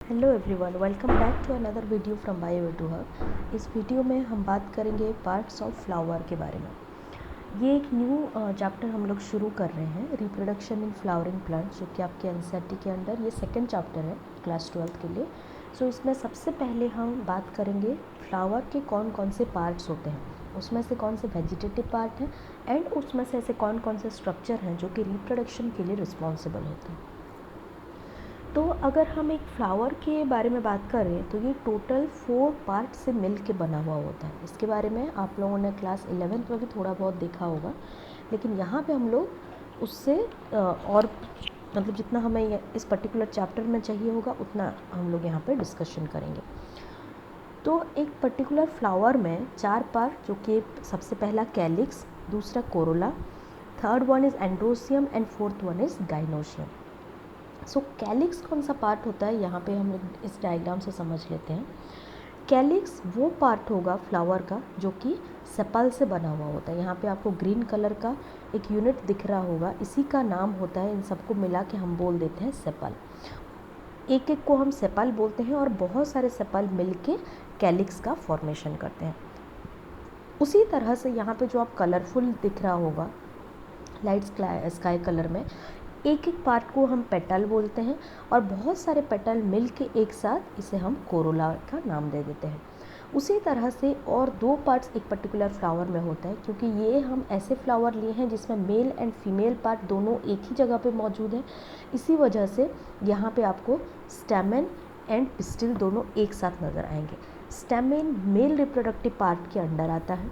Hello everyone, welcome back to another video from bio to hub. इस वीडियो में हम बात करेंगे पार्ट्स ऑफ फ्लावर के बारे में। ये एक न्यू चैप्टर हम लोग शुरू कर रहे हैं, रिप्रोडक्शन इन फ्लावरिंग प्लांट्स, जो कि आपके एनसीईआरटी के अंदर ये सेकंड चैप्टर है क्लास 12 के लिए। सो इसमें सबसे पहले हम बात करेंगे फ्लावर के कौन कौन से पार्ट्स होते हैं, उसमें से कौन से वेजिटेटिव पार्ट हैं एंड उसमें से ऐसे कौन कौन से स्ट्रक्चर हैं जो कि रिप्रोडक्शन के लिए रिस्पॉन्सिबल होते हैं। तो अगर हम एक फ्लावर के बारे में बात करें तो ये टोटल 4 पार्ट से मिल के बना हुआ होता है। इसके बारे में आप लोगों ने क्लास 11th में भी थोड़ा बहुत देखा होगा, लेकिन यहाँ पे हम लोग उससे और मतलब जितना हमें इस पर्टिकुलर चैप्टर में चाहिए होगा उतना हम लोग यहाँ पे डिस्कशन करेंगे। तो एक पर्टिकुलर फ्लावर में 4 पार्ट, जो कि सबसे पहला कैलिक्स, दूसरा Corolla, third one is androecium and fourth one is gynoecium. So calyx कौन सा पार्ट होता है, यहाँ पे हम लोग इस डायग्राम से समझ लेते हैं। कैलिक्स वो पार्ट होगा फ्लावर का जो कि सेपल से बना हुआ होता है। यहाँ पे आपको ग्रीन कलर का एक यूनिट दिख रहा होगा, इसी का नाम होता है, इन सबको मिला के हम बोल देते हैं सेपल। एक एक को हम सेपल बोलते हैं और बहुत सारे सेपल मिल के कैलिक्स का फॉर्मेशन करते हैं। उसी तरह से यहाँ पे जो आप कलरफुल दिख रहा होगा लाइट स्काई कलर में, एक एक पार्ट को हम पेटल बोलते हैं और बहुत सारे पेटल मिल के एक साथ इसे हम कोरोला का नाम दे देते हैं। उसी तरह से और 2 पार्ट्स एक पर्टिकुलर फ्लावर में होता है, क्योंकि ये हम ऐसे फ्लावर लिए हैं जिसमें मेल एंड फीमेल पार्ट दोनों एक ही जगह पे मौजूद है। इसी वजह से यहाँ पे आपको स्टैमेन एंड पिस्टिल दोनों एक साथ नज़र आएंगे। स्टैमेन मेल रिप्रोडक्टिव पार्ट के अंडर आता है,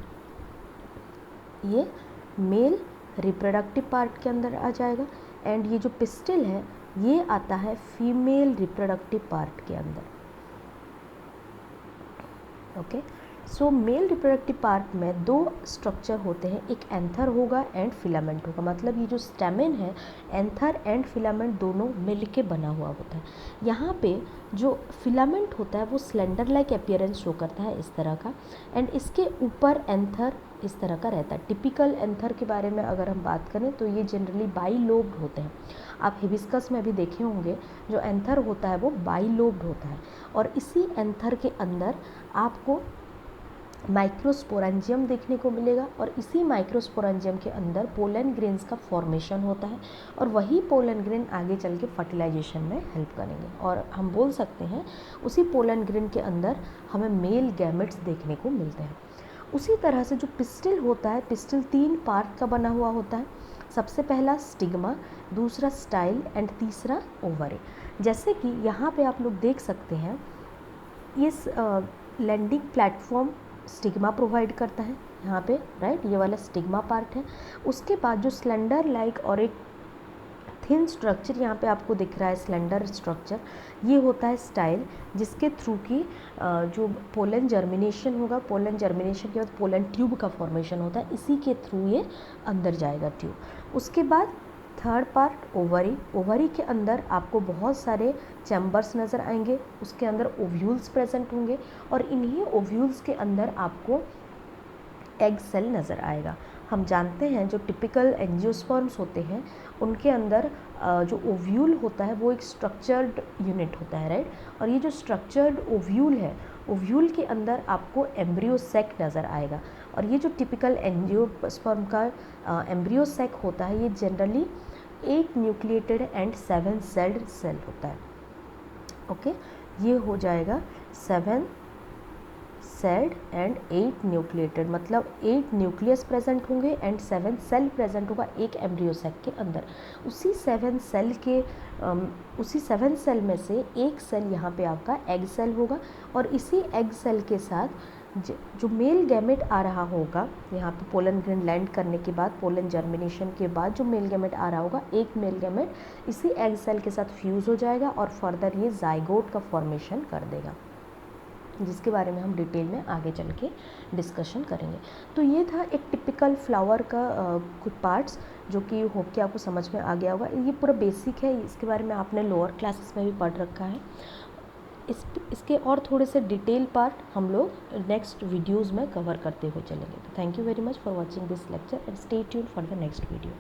ये मेल रिप्रोडक्टिव पार्ट के अंदर आ जाएगा, एंड ये जो पिस्टिल है ये आता है फीमेल रिप्रोडक्टिव पार्ट के अंदर। ओके, सो मेल रिप्रोडक्टिव पार्ट में 2 स्ट्रक्चर होते हैं, एक एंथर होगा एंड फिलामेंट होगा। मतलब ये जो स्टेमेन है, एंथर एंड फिलामेंट दोनों मिल के बना हुआ होता है। यहाँ पे जो फिलामेंट होता है वो स्लेंडर लाइक अपीयरेंस शो करता है इस तरह का, एंड इसके ऊपर एंथर इस तरह का रहता है। टिपिकल एंथर के बारे में अगर हम बात करें तो ये जनरली बाइलोब्ड होते हैं। आप हिबिस्कस में भी देखे होंगे, जो एंथर होता है वो बाइलोब्ड होता है, और इसी एंथर के अंदर आपको माइक्रोस्पोरेंजियम देखने को मिलेगा, और इसी माइक्रोस्पोरेंजियम के अंदर पोलन ग्रेन्स का फॉर्मेशन होता है, और वही पोलन ग्रेन आगे चल के फर्टिलाइजेशन में हेल्प करेंगे। और हम बोल सकते हैं उसी पोलन ग्रेन के अंदर हमें मेल गैमेट्स देखने को मिलते हैं। उसी तरह से जो पिस्टिल होता है, पिस्टिल 3 पार्ट का बना हुआ होता है। सबसे पहला स्टिग्मा, दूसरा स्टाइल एंड तीसरा ओवरी। जैसे कि यहाँ पे आप लोग देख सकते हैं, इस लैंडिंग प्लेटफॉर्म स्टिग्मा प्रोवाइड करता है यहाँ पे, राइट, ये वाला स्टिग्मा पार्ट है। उसके बाद जो स्लेंडर लाइक और एक थिन स्ट्रक्चर यहाँ पे आपको दिख रहा है, स्लेंडर स्ट्रक्चर, ये होता है स्टाइल, जिसके थ्रू की जो पोलन जर्मिनेशन होगा, पोलन जर्मिनेशन के बाद पोलन ट्यूब का फॉर्मेशन होता है, इसी के थ्रू ये अंदर जाएगा ट्यूब। उसके बाद थर्ड पार्ट ओवरी। ओवरी के अंदर आपको बहुत सारे चैम्बर्स नज़र आएंगे, उसके अंदर ओव्यूल्स प्रेजेंट होंगे, और इन्हीं ओव्यूल्स के अंदर आपको एग सेल नज़र आएगा। हम जानते हैं जो टिपिकल एंजियोस्पर्म्स होते हैं उनके अंदर जो ओव्यूल होता है वो एक स्ट्रक्चर्ड यूनिट होता है, राइट, और ये जो स्ट्रक्चर्ड ओव्यूल है, ओव्यूल के अंदर आपको एम्ब्रियो सैक नज़र आएगा। और ये जो टिपिकल एंजियोस्पर्म का एम्ब्रियो सैक होता है, ये generally 8 nucleated and 7 celled cell होता है। ओके, ये हो जाएगा 7 सेल्ड एंड 8 न्यूक्लिएटेड, मतलब 8 न्यूक्लियस प्रेजेंट होंगे एंड 7 सेल प्रेजेंट होगा एक एम्ब्रियो सैक के अंदर। उसी 7 सेल में से एक सेल यहाँ पे आपका एग सेल होगा, और इसी एग सेल के साथ जो मेल गैमेट आ रहा होगा, यहाँ पे पोलन ग्रेन लैंड करने के बाद, पोलन जर्मिनेशन के बाद जो मेल गैमेट आ रहा होगा, एक मेल गैमेट इसी एग सेल के साथ फ्यूज़ हो जाएगा और फर्दर ये जाइगोट का फॉर्मेशन कर देगा, जिसके बारे में हम डिटेल में आगे चल के डिस्कशन करेंगे। तो ये था एक टिपिकल फ्लावर का कुछ पार्ट्स, जो कि होप कि आपको समझ में आ गया होगा। ये पूरा बेसिक है, इसके बारे में आपने लोअर क्लासेस में भी पढ़ रखा है। इसके और थोड़े से डिटेल पार्ट हम लोग नेक्स्ट वीडियोज़ में कवर करते हुए चलेंगे। तो thank you very much for watching this lecture and stay tuned for the next video.